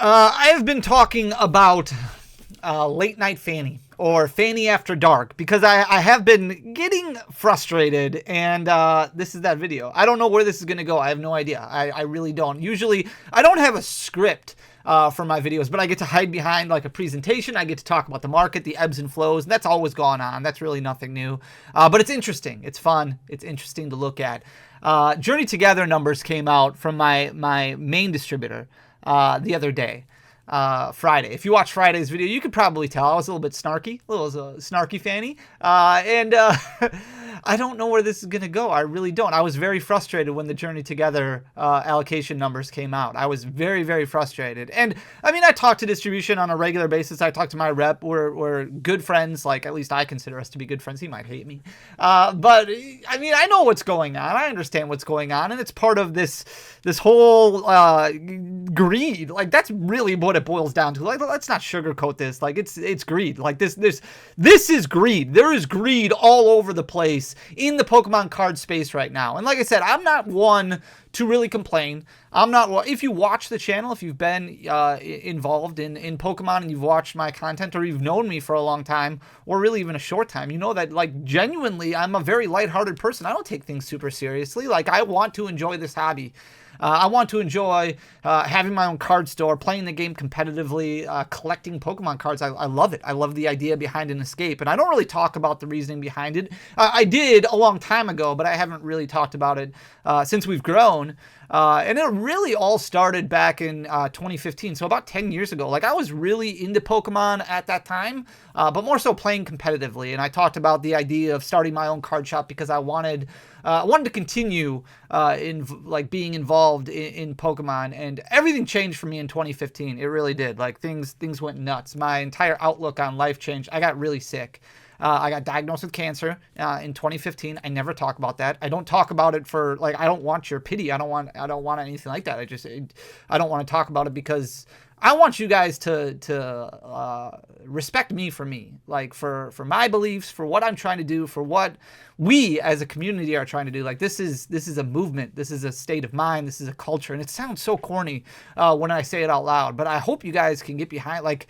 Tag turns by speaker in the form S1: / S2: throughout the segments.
S1: I have been talking about late night Phanny or Phanny after dark because I have been getting frustrated, and this is that video. I don't know where this is going to go. I have no idea. I really don't. Usually, I don't have a script for my videos, but I get to hide behind like a presentation. I get to talk about the market, the ebbs and flows. And that's always gone on. That's really nothing new. But it's interesting. It's fun. It's interesting to look at. Journey Together numbers came out from my main distributor the other day. Friday. If you watch Friday's video, you could probably tell I was a little bit snarky, a little snarky Phanny. And I don't know where this is going to go. I really don't. I was very frustrated when the Journey Together allocation numbers came out. I was very, very frustrated. And I mean, I talk to distribution on a regular basis. I talk to my rep. We're good friends. Like, at least I consider us to be good friends. He might hate me. But I mean, I know what's going on. I understand what's going on. And it's part of this whole greed. Like, that's really what it boils down to. Like, let's not sugarcoat this. Like, it's greed. Like, this is greed. There is greed all over the place in the Pokemon card space right now. And like I said, I'm not one to really complain. I'm not. If you watch the channel, if you've been involved in Pokemon and you've watched my content, or you've known me for a long time, or really even a short time, you know that, like, genuinely, I'm a very lighthearted person. I don't take things super seriously. Like, I want to enjoy this hobby. I want to enjoy having my own card store, playing the game competitively, collecting Pokemon cards. I love it. I love the idea behind an escape. And I don't really talk about the reasoning behind it. I did a long time ago, but I haven't really talked about it since we've grown. And it really all started back in 2015, so about 10 years ago. Like, I was really into Pokemon at that time, but more so playing competitively. And I talked about the idea of starting my own card shop because I wanted to continue being involved in Pokemon. And everything changed for me in 2015. It really did. Like, things went nuts. My entire outlook on life changed. I got really sick. I got diagnosed with cancer in 2015. I never talk about that. I don't talk about it for, like, I don't want your pity. I don't want anything like that. I don't want to talk about it because I want you guys to respect me for me, like for my beliefs, for what I'm trying to do, for what we as a community are trying to do. Like, this is a movement. This is a state of mind. This is a culture. And it sounds so corny when I say it out loud, but I hope you guys can get behind, like,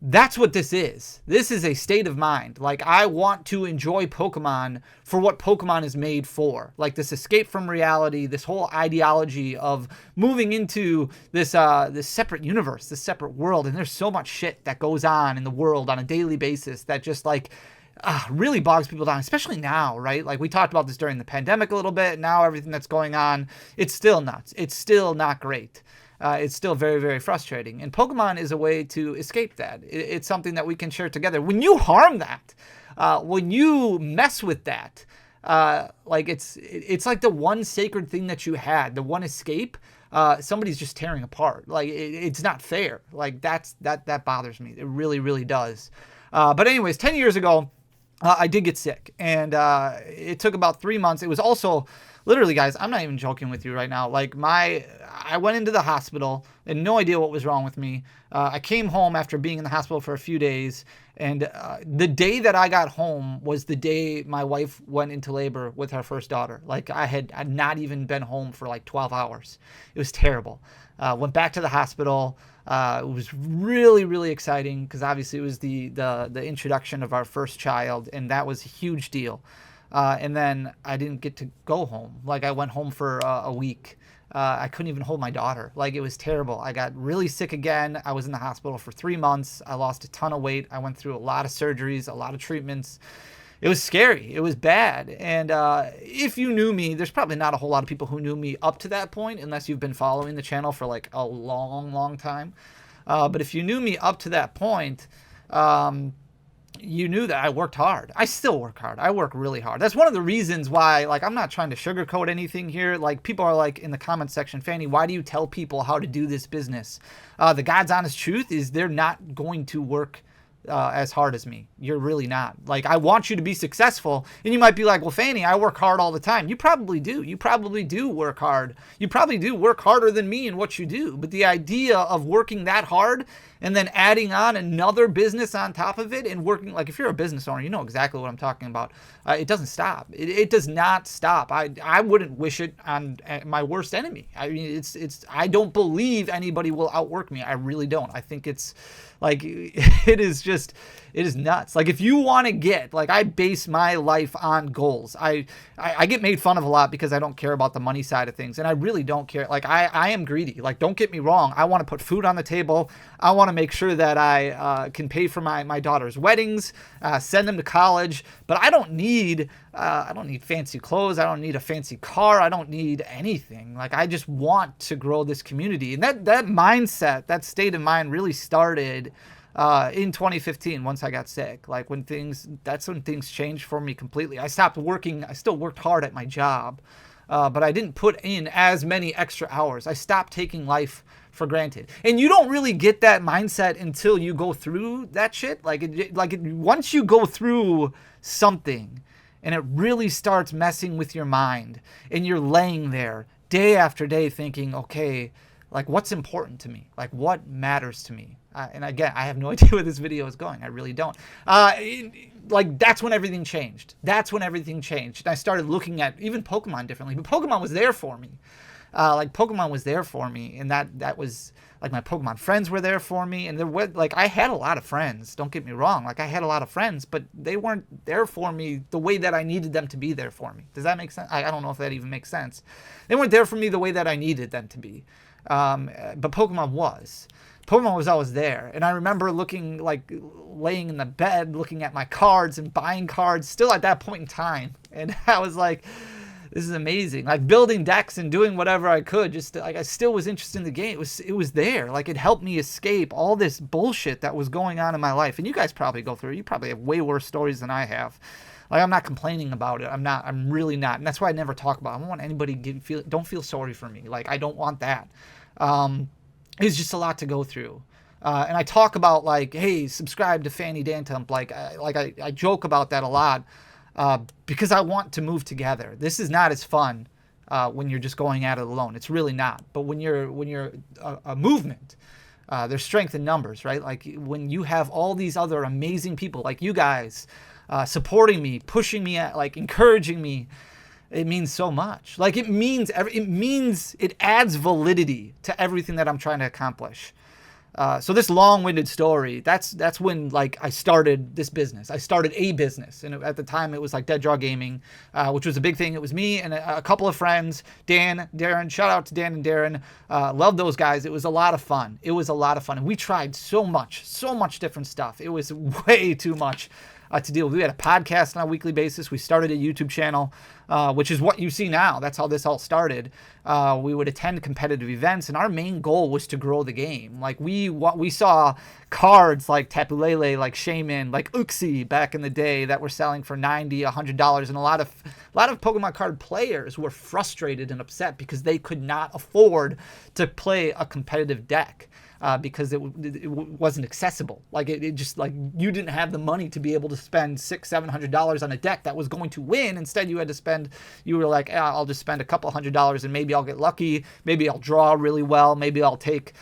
S1: that's what this is. This is a state of mind. Like, I want to enjoy Pokemon for what Pokemon is made for. Like, this escape from reality, this whole ideology of moving into this separate universe, this separate world. And there's so much shit that goes on in the world on a daily basis that just, like, really bogs people down, especially now, right? Like, we talked about this during the pandemic a little bit. Now everything that's going on, it's still nuts. It's still not great. It's still very, very frustrating. And Pokemon is a way to escape that. It's something that we can share together. When you harm that, when you mess with that, like, it's like the one sacred thing that you had, the one escape, somebody's just tearing apart. Like, it's not fair. Like, that bothers me. It really, really does. But anyways, 10 years ago, I did get sick, and it took about 3 months. It was also, literally, guys, I'm not even joking with you right now. Like, I went into the hospital and no idea what was wrong with me. I came home after being in the hospital for a few days, and the day that I got home was the day my wife went into labor with her first daughter. Like, I'd not even been home for like 12 hours. It was terrible. Went back to the hospital. It was really, really exciting because obviously it was the introduction of our first child, and that was a huge deal. And then I didn't get to go home. Like, I went home for a week. I couldn't even hold my daughter. Like, it was terrible. I got really sick again. I was in the hospital for 3 months. I lost a ton of weight. I went through a lot of surgeries, a lot of treatments. It was scary. It was bad. And if you knew me, there's probably not a whole lot of people who knew me up to that point, unless you've been following the channel for like a long, long time. But if you knew me up to that point, you knew that I worked hard. I still work hard. I work really hard. That's one of the reasons why, like, I'm not trying to sugarcoat anything here. Like, people are like in the comment section, Phanny, why do you tell people how to do this business? The God's honest truth is they're not going to work as hard as me. You're really not. Like, I want you to be successful. And you might be like, well, Phanny, I work hard all the time. You probably do. You probably do work hard. You probably do work harder than me in what you do. But the idea of working that hard and then adding on another business on top of it and working, like, if you're a business owner, you know exactly what I'm talking about. It doesn't stop. It does not stop. I wouldn't wish it on my worst enemy. I mean, I don't believe anybody will outwork me. I really don't. I think it's like, it is nuts. Like, if you want to get, like, I base my life on goals. I get made fun of a lot because I don't care about the money side of things, and I really don't care. Like, I am greedy. Like, don't get me wrong. I want to put food on the table. I want to make sure that I can pay for my daughter's weddings, send them to college, but I don't need fancy clothes. I don't need a fancy car. I don't need anything. Like, I just want to grow this community. And that mindset, that state of mind really started in 2015 once I got sick. Like, that's when things changed for me completely. I stopped working. I still worked hard at my job, but I didn't put in as many extra hours. I stopped taking life for granted. And you don't really get that mindset until you go through that shit. Once you go through something and it really starts messing with your mind and you're laying there day after day thinking, okay, like, what's important to me? Like, what matters to me? And again, I have no idea where this video is going. I really don't. Like, that's when everything changed. That's when everything changed. And I started looking at even Pokemon differently. But Pokemon was there for me. Pokemon was there for me. And that was, like, my Pokemon friends were there for me. And there were, like, I had a lot of friends. Don't get me wrong. Like, I had a lot of friends. But they weren't there for me the way that I needed them to be there for me. Does that make sense? I don't know if that even makes sense. They weren't there for me the way that I needed them to be. But Pokemon was. Pokemon was always there. And I remember laying in the bed, looking at my cards and buying cards still at that point in time. And I was like, this is amazing. Like, building decks and doing whatever I could. I still was interested in the game. It was there. Like, it helped me escape all this bullshit that was going on in my life. And you guys probably go through it. You probably have way worse stories than I have. Like, I'm not complaining about it. I'm really not. And that's why I never talk about it. I don't want anybody don't feel sorry for me. Like, I don't want that. It's just a lot to go through. And I talk about, like, hey, subscribe to Phanny Dantump. I joke about that a lot because I want to move together. This is not as fun when you're just going at it alone. It's really not. But when you're a movement, there's strength in numbers, right? Like, when you have all these other amazing people like you guys supporting me, pushing me, encouraging me, it means so much. Like, it adds validity to everything that I'm trying to accomplish. So this long-winded story, that's when, like, I started this business. I started a business. And at the time it was like Dead Draw Gaming, which was a big thing. It was me and a couple of friends, Dan, Darren, shout out to Dan and Darren. Love those guys. It was a lot of fun. And we tried so much different stuff. It was way too much to deal with. We had a podcast on a weekly basis. We started a YouTube channel, which is what you see now. That's how this all started. We would attend competitive events, and our main goal was to grow the game. Like, we saw cards like Tapu Lele, like Shaman, like Uxie back in the day that were selling for $90, $100, and a lot of Pokemon card players were frustrated and upset because they could not afford to play a competitive deck. Because it wasn't accessible. Like, it just, like, you didn't have the money to be able to spend $600-$700 on a deck that was going to win. Instead, you were like, I'll just spend a couple $100 and maybe I'll get lucky. Maybe I'll draw really well. Maybe I'll take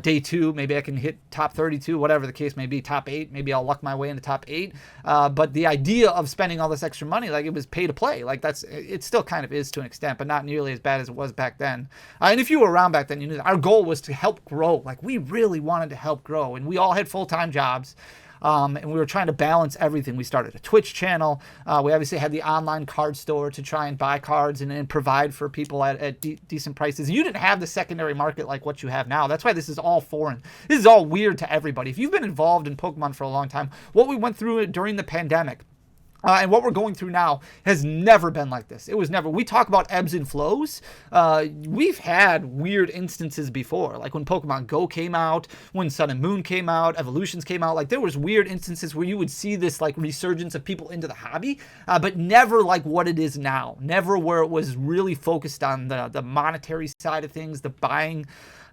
S1: day 2. Maybe I can hit top 32, whatever the case may be, top 8. Maybe I'll luck my way into top 8. But the idea of spending all this extra money, like, it was pay to play. Like, it still kind of is to an extent, but not nearly as bad as it was back then. And if you were around back then, you knew that our goal was to help grow. Like, we really wanted to help grow, and we all had full-time jobs, and we were trying to balance everything. We started a Twitch channel. We obviously had the online card store to try and buy cards and provide for people at decent prices. You didn't have the secondary market like what you have now. That's why this is all foreign. This is all weird to everybody. If you've been involved in Pokemon for a long time, what we went through during the pandemic, and what we're going through now has never been like this. It was never. We talk about ebbs and flows. We've had weird instances before, like when Pokemon Go came out, when Sun and Moon came out, Evolutions came out. Like, there was weird instances where you would see this, like, resurgence of people into the hobby, but never like what it is now. Never where it was really focused on the monetary side of things, the buying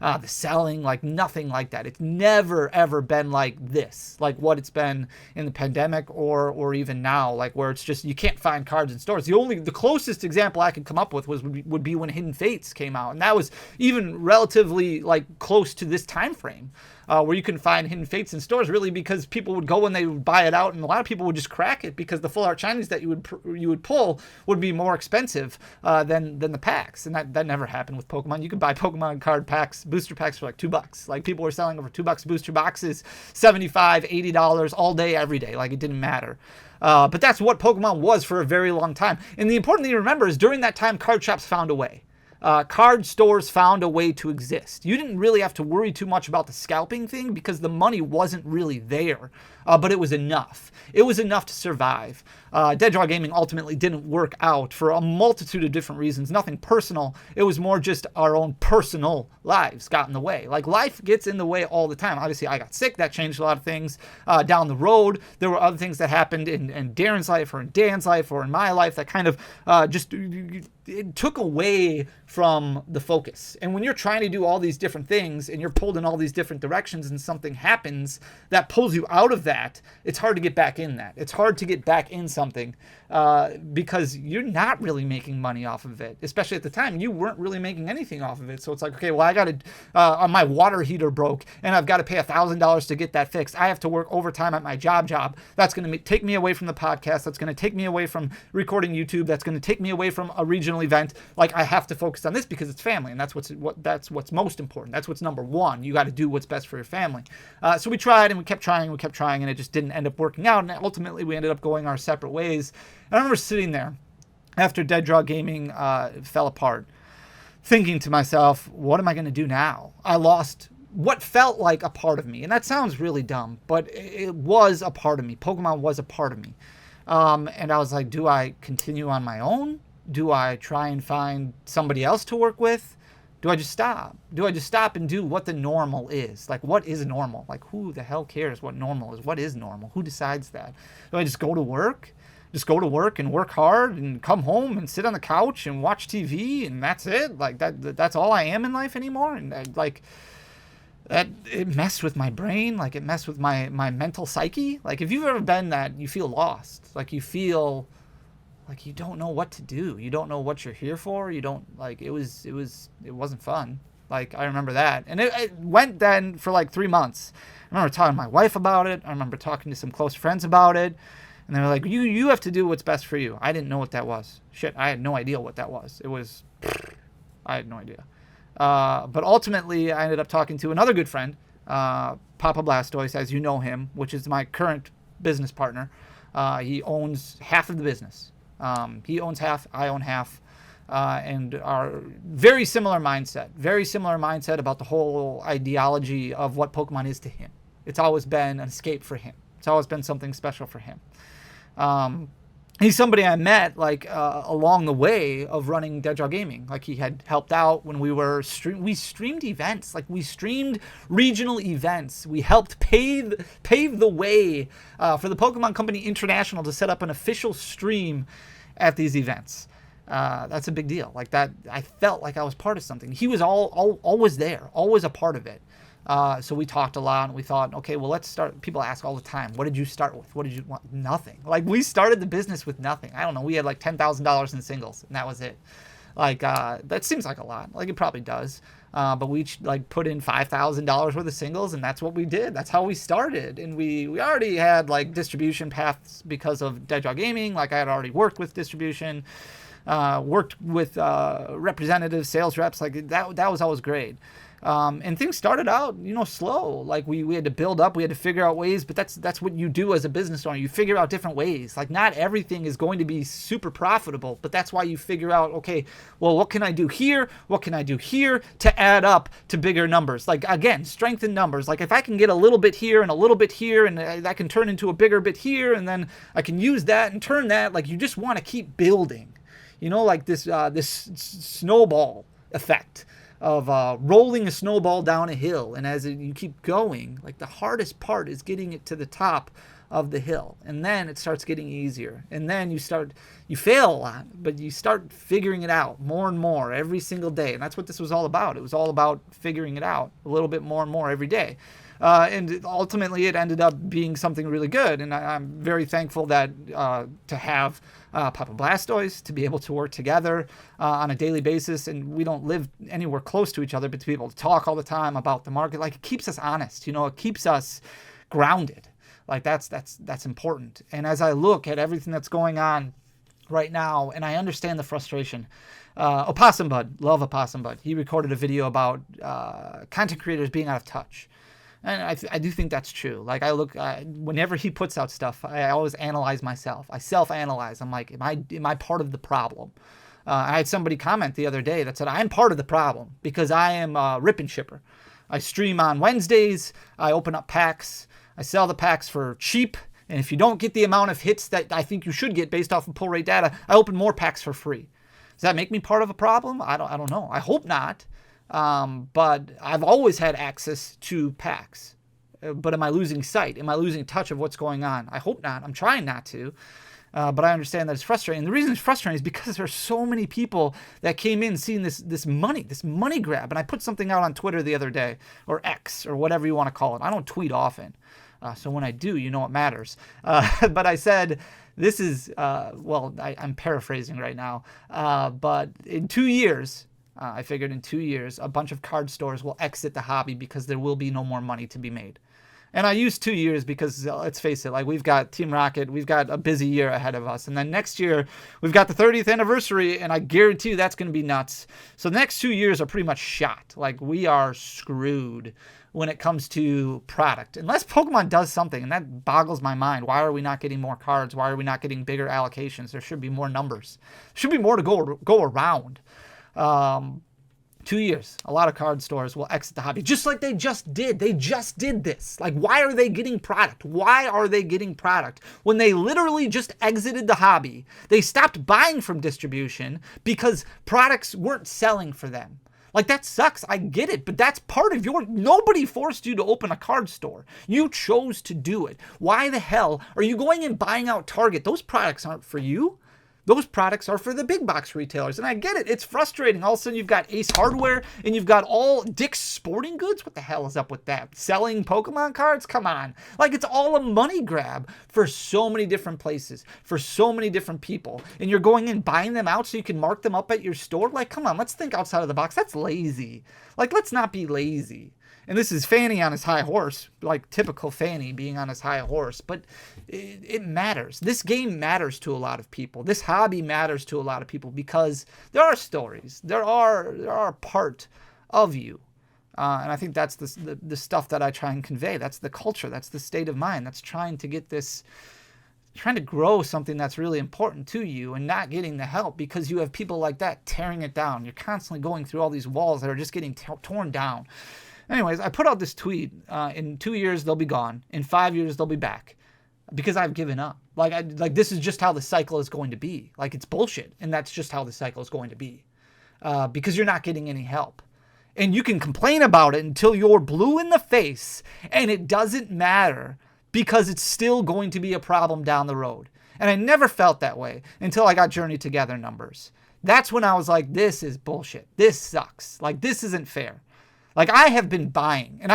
S1: the selling, like nothing like that. It's never ever been like this, like what it's been in the pandemic or even now, like where it's just you can't find cards in stores. The closest example I could come up with would be when Hidden Fates came out, and that was even relatively like close to this time frame. Where you can find Hidden Fates in stores, really, because people would go and they would buy it out, and a lot of people would just crack it because the full art shinies that you would pull would be more expensive than the packs, and that never happened with Pokemon. You could buy Pokemon card packs, booster packs for like $2. Like people were selling over $2 booster boxes, $75, $80 all day, every day. Like it didn't matter. But that's what Pokemon was for a very long time. And the important thing to remember is during that time, card shops found a way. Card stores found a way to exist. You didn't really have to worry too much about the scalping thing because the money wasn't really there, but it was enough. It was enough to survive. Dead Draw Gaming ultimately didn't work out for a multitude of different reasons. Nothing personal. It was more just our own personal lives got in the way. Like life gets in the way all the time. Obviously, I got sick. That changed a lot of things down the road. There were other things that happened in Darren's life or in Dan's life or in my life that kind of just it took away from the focus. And when you're trying to do all these different things and you're pulled in all these different directions and something happens that pulls you out of that, it's hard to get back in that. It's hard to get back in something because you're not really making money off of it. Especially at the time, you weren't really making anything off of it. So it's like, okay, well, I got to, my water heater broke and I've got to pay $1,000 to get that fixed. I have to work overtime at my job. That's going to take me away from the podcast. That's going to take me away from recording YouTube. That's going to take me away from a regional event. Like I have to focus on this because it's family, and that's what's most important. That's what's number one. You got to do what's best for your family. So we tried and we kept trying, and it just didn't end up working out. And ultimately, we ended up going our separate ways. And I remember sitting there after Dead Draw Gaming fell apart, thinking to myself, "What am I going to do now?" I lost what felt like a part of me, and that sounds really dumb, but it was a part of me. Pokemon was a part of me, and I was like, "Do I continue on my own? Do I try and find somebody else to work with? Do I just stop? Do I just stop and do what the normal is? Like, what is normal? Like, who the hell cares what normal is? What is normal? Who decides that? Do I just go to work? Just go to work and work hard and come home and sit on the couch and watch TV and that's it? Like, that's all I am in life anymore?" And that it messed with my brain. Like, it messed with my mental psyche. Like, if you've ever been that, you feel lost. Like, you feel like you don't know what to do. You don't know what you're here for. You don't, like, it wasn't fun. Like, I remember that. And it went then for like 3 months. I remember talking to my wife about it. I remember talking to some close friends about it. And they were like, you have to do what's best for you. I didn't know what that was. Shit, I had no idea what that was. I had no idea. But ultimately, I ended up talking to another good friend, Papa Blastoise, as you know him, which is my current business partner. He owns half of the business. He owns half, I own half, and are very similar mindset about the whole ideology of what Pokemon is to him. It's always been an escape for him. It's always been something special for him. He's somebody I met like along the way of running Dead Draw Gaming. Like, he had helped out when we streamed events. Like, we streamed regional events. We helped pave the way for the Pokemon Company International to set up an official stream at these events. That's a big deal. Like, that, I felt like I was part of something. He was always there, always a part of it. So we talked a lot and we thought, okay, well, let's start. People ask all the time, what did you start with? What did you want? Nothing. Like, we started the business with nothing. I don't know. We had like $10,000 in singles and that was it. Like, that seems like a lot. Like, it probably does. But we like put in $5,000 worth of singles and that's what we did. That's how we started. And we already had like distribution paths because of Dead Draw Gaming. Like, I had already worked with distribution, worked with representatives, sales reps. Like, that was always great. And things started out, slow. Like, we had to build up, we had to figure out ways, but that's what you do as a business owner. You figure out different ways. Like, not everything is going to be super profitable, but that's why you figure out, okay, well, what can I do here? What can I do here to add up to bigger numbers? Like, again, strength in numbers. Like, if I can get a little bit here and a little bit here, and that can turn into a bigger bit here, and then I can use that and turn that. Like, you just want to keep building, like this snowball effect of rolling a snowball down a hill. And as you keep going, like, the hardest part is getting it to the top of the hill. And then it starts getting easier. And then you fail a lot, but you start figuring it out more and more every single day. And that's what this was all about. It was all about figuring it out a little bit more and more every day. And ultimately, it ended up being something really good. And I'm very thankful that to have Papa Blastoise, to be able to work together on a daily basis. And we don't live anywhere close to each other, but to be able to talk all the time about the market, like, it keeps us honest. You know, it keeps us grounded. Like, that's important. And as I look at everything that's going on right now, and I understand the frustration. Opossum Bud, love Opossum Bud. He recorded a video about content creators being out of touch. And I do think that's true. Like, I look, whenever he puts out stuff, I always analyze myself. I self-analyze. I'm like, am I part of the problem? I had somebody comment the other day that said, I'm part of the problem because I am a rip and shipper. I stream on Wednesdays. I open up packs. I sell the packs for cheap. And if you don't get the amount of hits that I think you should get based off of pull rate data, I open more packs for free. Does that make me part of a problem? I don't know. I hope not. But I've always had access to packs. But am I losing sight? Am I losing touch of what's going on? I hope not. I'm trying not to. But I understand that it's frustrating. And the reason it's frustrating is because there are so many people that came in seeing this money grab. And I put something out on Twitter the other day, or X, or whatever you want to call it. I don't tweet often. So when I do, you know it matters. But I said, this is, I'm paraphrasing right now. But in 2 years, I figured in 2 years, a bunch of card stores will exit the hobby because there will be no more money to be made. And I use 2 years because, let's face it, like, we've got Team Rocket, we've got a busy year ahead of us. And then next year, we've got the 30th anniversary, and I guarantee you that's going to be nuts. So the next 2 years are pretty much shot. Like, we are screwed when it comes to product. Unless Pokemon does something, and that boggles my mind. Why are we not getting more cards? Why are we not getting bigger allocations? There should be more numbers. There should be more to go around. 2 years, a lot of card stores will exit the hobby, just like they just did. They just did this. Like, why are they getting product? Why are they getting product when they literally just exited the hobby? They stopped buying from distribution because products weren't selling for them. Like, that sucks. I get it, but that's part of nobody forced you to open a card store. You chose to do it. Why the hell are you going and buying out Target? Those products aren't for you. Those products are for the big box retailers. And I get it. It's frustrating. All of a sudden, you've got Ace Hardware and you've got all Dick's Sporting Goods. What the hell is up with that? Selling Pokemon cards? Come on. Like, it's all a money grab for so many different places, for so many different people. And you're going and buying them out so you can mark them up at your store? Like, come on. Let's think outside of the box. That's lazy. Like, let's not be lazy. And this is Phanny on his high horse, like typical Phanny being on his high horse. But it matters. This game matters to a lot of people. This hobby matters to a lot of people because there are stories. There are part of you. And I think that's the stuff that I try and convey. That's the culture. That's the state of mind. That's trying to get this, trying to grow something that's really important to you and not getting the help because you have people like that tearing it down. You're constantly going through all these walls that are just getting torn down. Anyways, I put out this tweet. In 2 years, they'll be gone. In 5 years, they'll be back. Because I've given up. Like this is just how the cycle is going to be. Like, it's bullshit. And that's just how the cycle is going to be. Because you're not getting any help. And you can complain about it until you're blue in the face. And it doesn't matter. Because it's still going to be a problem down the road. And I never felt that way until I got Journey Together numbers. That's when I was like, this is bullshit. This sucks. Like, this isn't fair. Like, I have been buying, and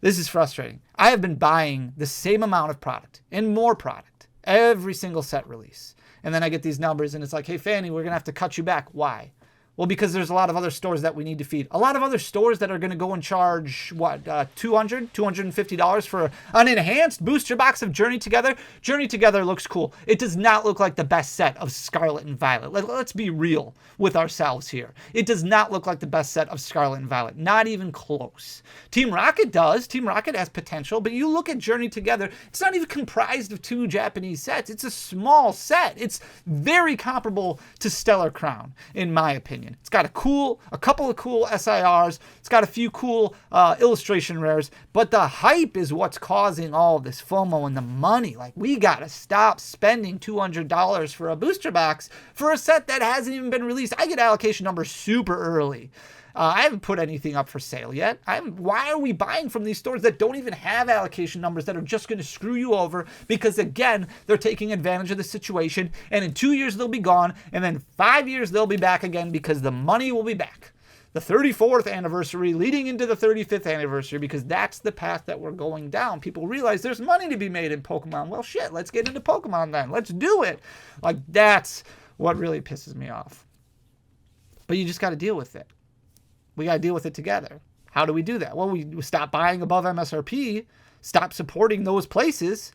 S1: this is frustrating. I have been buying the same amount of product and more product every single set release. And then I get these numbers and it's like, hey, Phanny, we're going to have to cut you back. Why? Well, because there's a lot of other stores that we need to feed. A lot of other stores that are going to go and charge, $250 for an enhanced booster box of Journey Together. Journey Together looks cool. It does not look like the best set of Scarlet and Violet. Let's be real with ourselves here. It does not look like the best set of Scarlet and Violet. Not even close. Team Rocket does. Team Rocket has potential. But you look at Journey Together, it's not even comprised of 2 Japanese sets. It's a small set. It's very comparable to Stellar Crown, in my opinion. It's got a couple of cool SIRs. It's got a few cool illustration rares. But the hype is what's causing all this FOMO and the money. Like, we got to stop spending $200 for a booster box for a set that hasn't even been released. I get allocation numbers super early. I haven't put anything up for sale yet. Why are we buying from these stores that don't even have allocation numbers, that are just going to screw you over? Because again, they're taking advantage of the situation, and in 2 years they'll be gone, and then 5 years they'll be back again because the money will be back. The 34th anniversary leading into the 35th anniversary, because that's the path that we're going down. People realize there's money to be made in Pokemon. Well, shit, let's get into Pokemon then. Let's do it. Like, that's what really pisses me off. But you just got to deal with it. We got to deal with it together. How do we do that? Well, we stop buying above MSRP, stop supporting those places,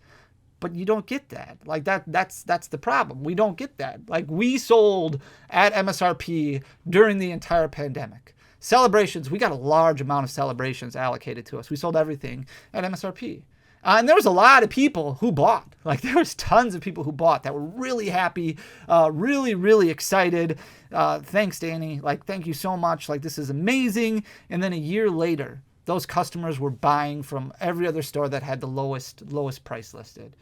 S1: but you don't get that. Like, that's the problem. We don't get that. Like, we sold at MSRP during the entire pandemic. Celebrations, we got a large amount of celebrations allocated to us. We sold everything at MSRP. And there was a lot of people who bought. Like, there was tons of people who bought that were really happy, really, really excited. Thanks, Danny. Like, thank you so much. Like, this is amazing. And then a year later, those customers were buying from every other store that had the lowest price listed.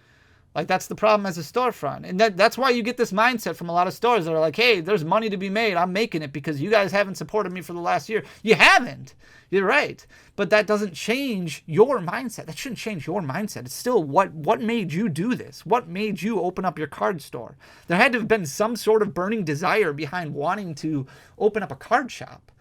S1: Like, that's the problem as a storefront. And that's why you get this mindset from a lot of stores that are like, hey, there's money to be made. I'm making it because you guys haven't supported me for the last year. You haven't. You're right. But that doesn't change your mindset. That shouldn't change your mindset. It's still what made you do this? What made you open up your card store? There had to have been some sort of burning desire behind wanting to open up a card shop.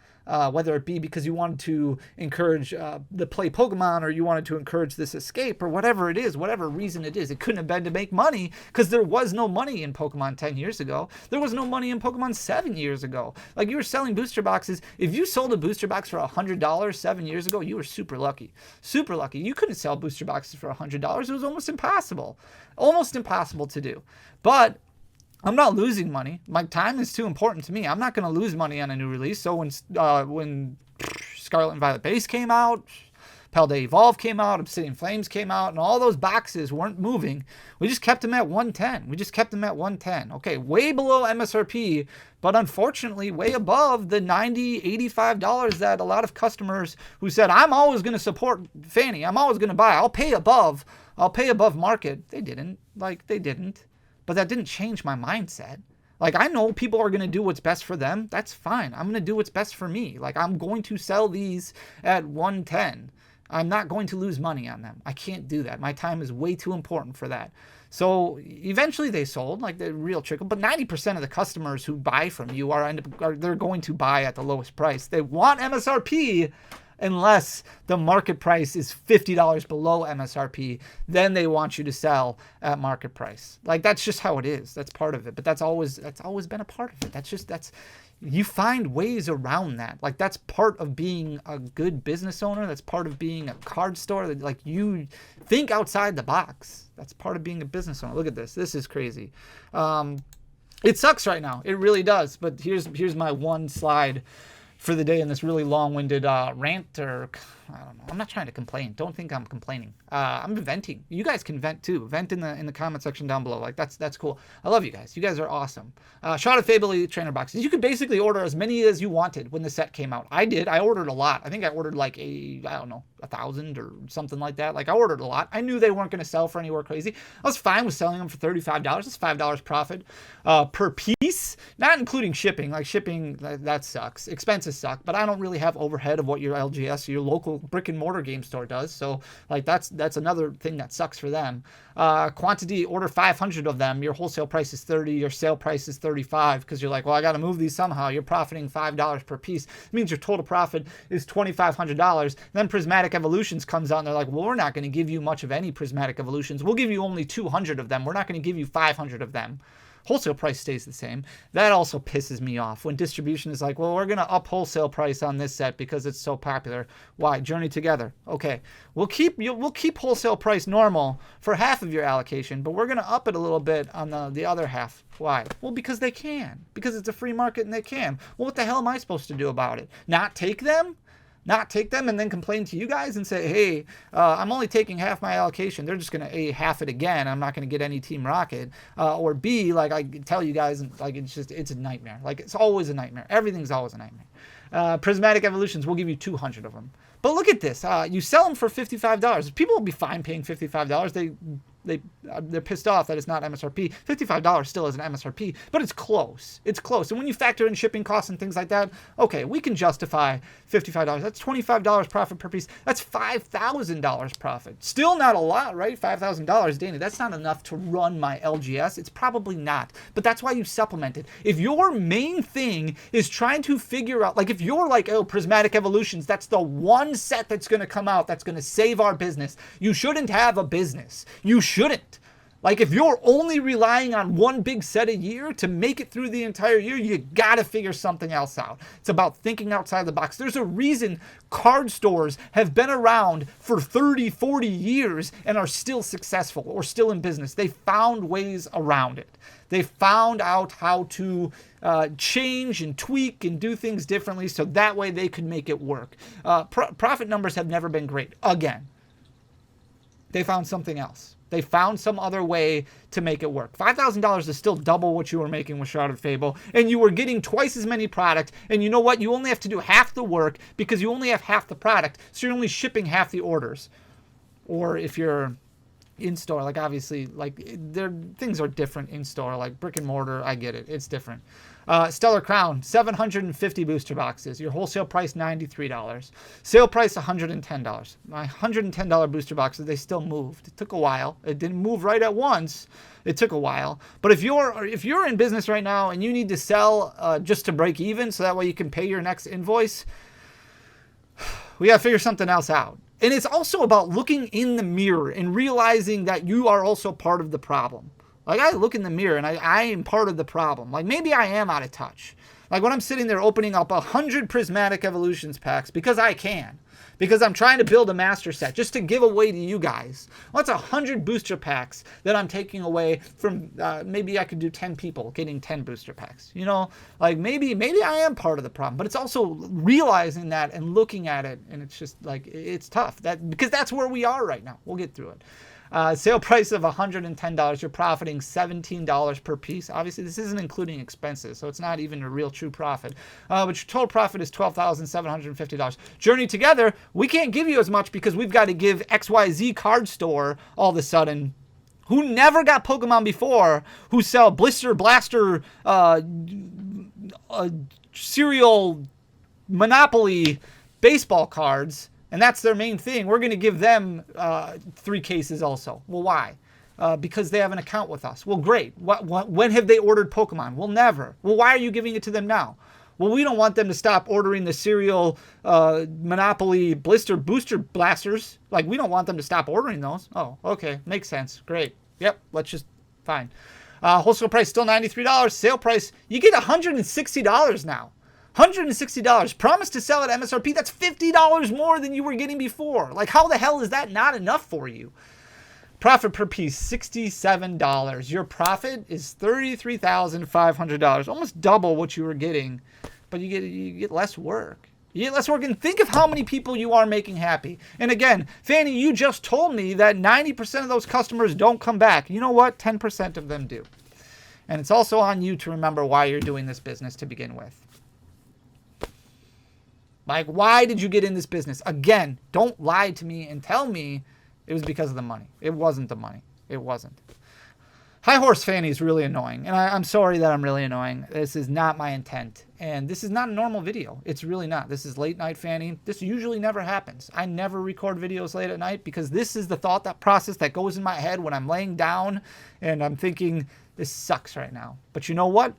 S1: Whether it be because you wanted to encourage the play Pokemon, or you wanted to encourage this escape, or whatever it is, whatever reason it is. It couldn't have been to make money, because there was no money in Pokemon 10 years ago. There was no money in Pokemon 7 years ago. Like, you were selling booster boxes. If you sold a booster box for $100 7 years ago, you were super lucky. Super lucky. You couldn't sell booster boxes for $100. It was almost impossible. Almost impossible to do. But I'm not losing money. My time is too important to me. I'm not going to lose money on a new release. So when Scarlet and Violet Base came out, Paldea Evolve came out, Obsidian Flames came out, and all those boxes weren't moving, we just kept them at 110. We just kept them at 110. Okay, way below MSRP, but unfortunately way above the $90, $85 that a lot of customers who said, I'm always going to support Phanny, I'm always going to buy, I'll pay above market. They didn't. But that didn't change my mindset. Like, I know people are going to do what's best for them. That's fine. I'm going to do what's best for me. Like, I'm going to sell these at 110. I'm not going to lose money on them. I can't do that. My time is way too important for that. So eventually they sold, like, the real trickle. But 90% of the customers who buy from you they're going to buy at the lowest price. They want MSRP. Unless the market price is $50 below MSRP, then they want you to sell at market price. Like, that's just how it is. That's part of it. But that's always been a part of it. You find ways around that. Like, that's part of being a good business owner. That's part of being a card store. Like, you think outside the box. That's part of being a business owner. Look at this. This is crazy. It sucks right now. It really does. But here's my one slide for the day in this really long-winded rant, or I don't know. I'm not trying to complain. Don't think I'm complaining. I'm venting. You guys can vent too. Vent in the comment section down below. Like, that's cool. I love you guys. You guys are awesome. Shot of Fable Elite Trainer boxes. You could basically order as many as you wanted when the set came out. I did. I ordered a lot. I think I ordered like 1,000 or something like that. Like, I ordered a lot. I knew they weren't going to sell for anywhere crazy. I was fine with selling them for $35. That's $5 profit per piece, not including shipping. Like, shipping, that sucks. Expenses suck, but I don't really have overhead of what your LGS, your local brick and mortar game store does. So, like, that's another thing that sucks for them. Quantity, order 500 of them. Your wholesale price is $30. Your sale price is $35, because you're like, well, I got to move these somehow. You're profiting $5 per piece. It means your total profit is $2,500. Then Prismatic Evolutions comes out and they're like, well, we're not going to give you much of any Prismatic Evolutions. We'll give you only 200 of them. We're not going to give you 500 of them. Wholesale price stays the same. That also pisses me off when distribution is like, well, we're going to up wholesale price on this set because it's so popular. Why? Journey Together. Okay, we'll keep wholesale price normal for half of your allocation, but we're going to up it a little bit on the other half. Why? Well, because they can. Because it's a free market and they can. Well, what the hell am I supposed to do about it? Not take them and then complain to you guys and say, hey, I'm only taking half my allocation. They're just going to A, half it again. I'm not going to get any Team Rocket. Or B, like, I tell you guys, like, it's a nightmare. Like, it's always a nightmare. Everything's always a nightmare. Prismatic Evolutions, we'll give you 200 of them. But look at this. You sell them for $55. People will be fine paying $55. they're pissed off that it's not MSRP. $55 still isn't MSRP, but it's close. It's close. And when you factor in shipping costs and things like that, okay, we can justify $55. That's $25 profit per piece. That's $5,000 profit. Still not a lot, right? $5,000, Danny. That's not enough to run my LGS. It's probably not. But that's why you supplement it. If your main thing is trying to figure out, like if you're like, oh, Prismatic Evolutions, that's the one set that's going to come out that's going to save our business. You shouldn't have a business. You shouldn't. Like if you're only relying on one big set a year to make it through the entire year, you got to figure something else out. It's about thinking outside the box. There's a reason card stores have been around for 30, 40 years and are still successful or still in business. They found ways around it. They found out how to change and tweak and do things differently so that way they could make it work. Profit numbers have never been great. Again, they found something else. They found some other way to make it work. $5,000 is still double what you were making with Shrouded Fable, and you were getting twice as many products, and you know what? You only have to do half the work because you only have half the product, so you're only shipping half the orders. Or if you're in store, like obviously, like things are different in store, like brick and mortar, I get it. It's different. Stellar Crown, 750 booster boxes. Your wholesale price, $93. Sale price, $110. My $110 booster boxes, they still moved. It took a while. It didn't move right at once. It took a while. But if you're in business right now and you need to sell just to break even so that way you can pay your next invoice, we got to figure something else out. And it's also about looking in the mirror and realizing that you are also part of the problem. Like I look in the mirror and I am part of the problem. Like maybe I am out of touch. Like when I'm sitting there opening up 100 Prismatic Evolutions packs because I can. Because I'm trying to build a master set just to give away to you guys. Well, that's 100 booster packs that I'm taking away from, maybe I could do 10 people getting 10 booster packs. You know, like maybe I am part of the problem, but it's also realizing that and looking at it. And it's just like, it's tough because that's where we are right now. We'll get through it. Sale price of $110. You're profiting $17 per piece. Obviously, this isn't including expenses, so it's not even a real true profit. But your total profit is $12,750. Journey Together, we can't give you as much because we've got to give XYZ card store all of a sudden, who never got Pokemon before, who sell blister, blaster, serial, Monopoly, baseball cards. And that's their main thing. We're going to give them 3 cases also. Well, why? Because they have an account with us. Well, great. When have they ordered Pokemon? Well, never. Well, why are you giving it to them now? Well, we don't want them to stop ordering the cereal Monopoly blister booster blasters. Like, we don't want them to stop ordering those. Oh, okay. Makes sense. Great. Yep. Let's just, fine. Wholesale price still $93. Sale price, you get $160 now. $160. Promise to sell at MSRP. That's $50 more than you were getting before. Like, how the hell is that not enough for you? Profit per piece, $67. Your profit is $33,500. Almost double what you were getting, but you get less work. You get less work, and think of how many people you are making happy. And again, Phanny, you just told me that 90% of those customers don't come back. You know what? 10% of them do. And it's also on you to remember why you're doing this business to begin with. Like, why did you get in this business? Again, don't lie to me and tell me it was because of the money. It wasn't the money. It wasn't. High Horse Phanny is really annoying. And I'm sorry that I'm really annoying. This is not my intent. And this is not a normal video. It's really not. This is late night Phanny. This usually never happens. I never record videos late at night because this is the thought process that goes in my head when I'm laying down and I'm thinking, this sucks right now. But you know what?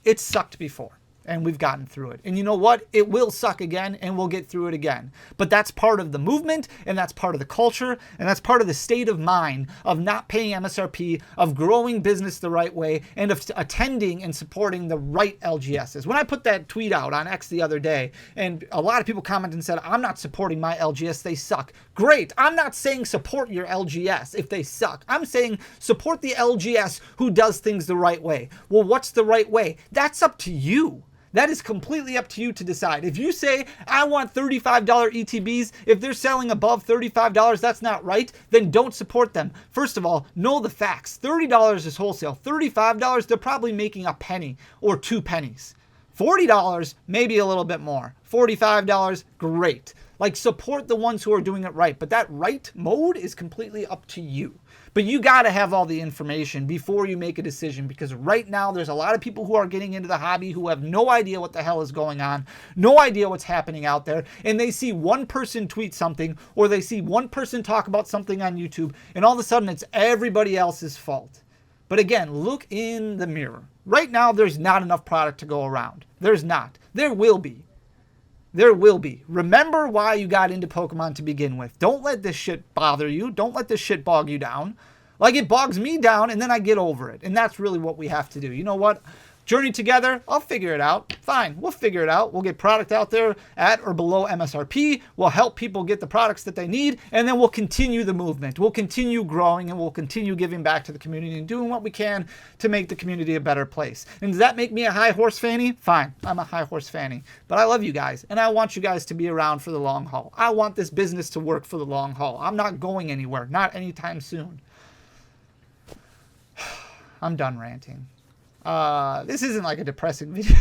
S1: It sucked before. And we've gotten through it. And you know what? It will suck again, and we'll get through it again. But that's part of the movement, and that's part of the culture, and that's part of the state of mind of not paying MSRP, of growing business the right way, and of attending and supporting the right LGSs. When I put that tweet out on X the other day, and a lot of people commented and said, I'm not supporting my LGS, they suck. Great. I'm not saying support your LGS if they suck. I'm saying support the LGS who does things the right way. Well, what's the right way? That's up to you. That is completely up to you to decide. If you say, I want $35 ETBs, if they're selling above $35, that's not right, then don't support them. First of all, know the facts. $30 is wholesale. $35, they're probably making a penny or 2 pennies. $40, maybe a little bit more. $45, great. Like, support the ones who are doing it right. But that right mode is completely up to you. But you got to have all the information before you make a decision, because right now there's a lot of people who are getting into the hobby who have no idea what the hell is going on, no idea what's happening out there, and they see one person tweet something, or they see one person talk about something on YouTube, and all of a sudden it's everybody else's fault. But again, look in the mirror. Right now there's not enough product to go around. There's not. There will be. There will be. Remember why you got into Pokemon to begin with. Don't let this shit bother you. Don't let this shit bog you down. Like, it bogs me down, and then I get over it. And that's really what we have to do. You know what? Journey together. I'll figure it out. Fine. We'll figure it out. We'll get product out there at or below MSRP. We'll help people get the products that they need. And then we'll continue the movement. We'll continue growing, and we'll continue giving back to the community and doing what we can to make the community a better place. And does that make me a high horse fanny? Fine. I'm a high horse fanny. But I love you guys, and I want you guys to be around for the long haul. I want this business to work for the long haul. I'm not going anywhere. Not anytime soon. I'm done ranting. This isn't like a depressing video.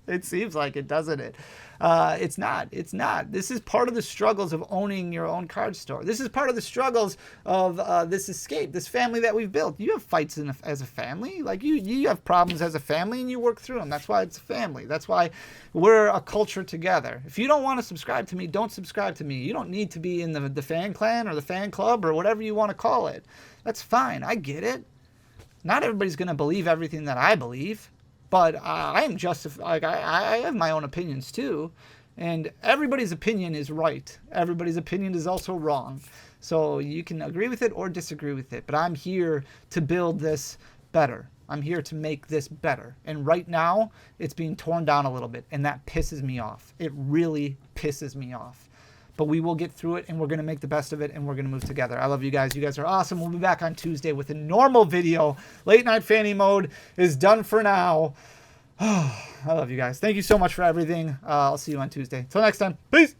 S1: It seems like it, doesn't it? It's not. It's not. This is part of the struggles of owning your own card store. This is part of the struggles of this escape, this family that we've built. You have fights as a family. Like, you have problems as a family, and you work through them. That's why it's a family. That's why we're a culture together. If you don't want to subscribe to me, don't subscribe to me. You don't need to be in the fan clan or the fan club or whatever you want to call it. That's fine. I get it. Not everybody's going to believe everything that I believe, but I am justified. Like, I have my own opinions too, and everybody's opinion is right. Everybody's opinion is also wrong. So you can agree with it or disagree with it, but I'm here to build this better. I'm here to make this better. And right now, it's being torn down a little bit, and that pisses me off. It really pisses me off. But we will get through it, and we're going to make the best of it, and we're going to move together. I love you guys. You guys are awesome. We'll be back on Tuesday with a normal video. Late night Phanny mode is done for now. I love you guys. Thank you so much for everything. I'll see you on Tuesday. Till next time. Peace.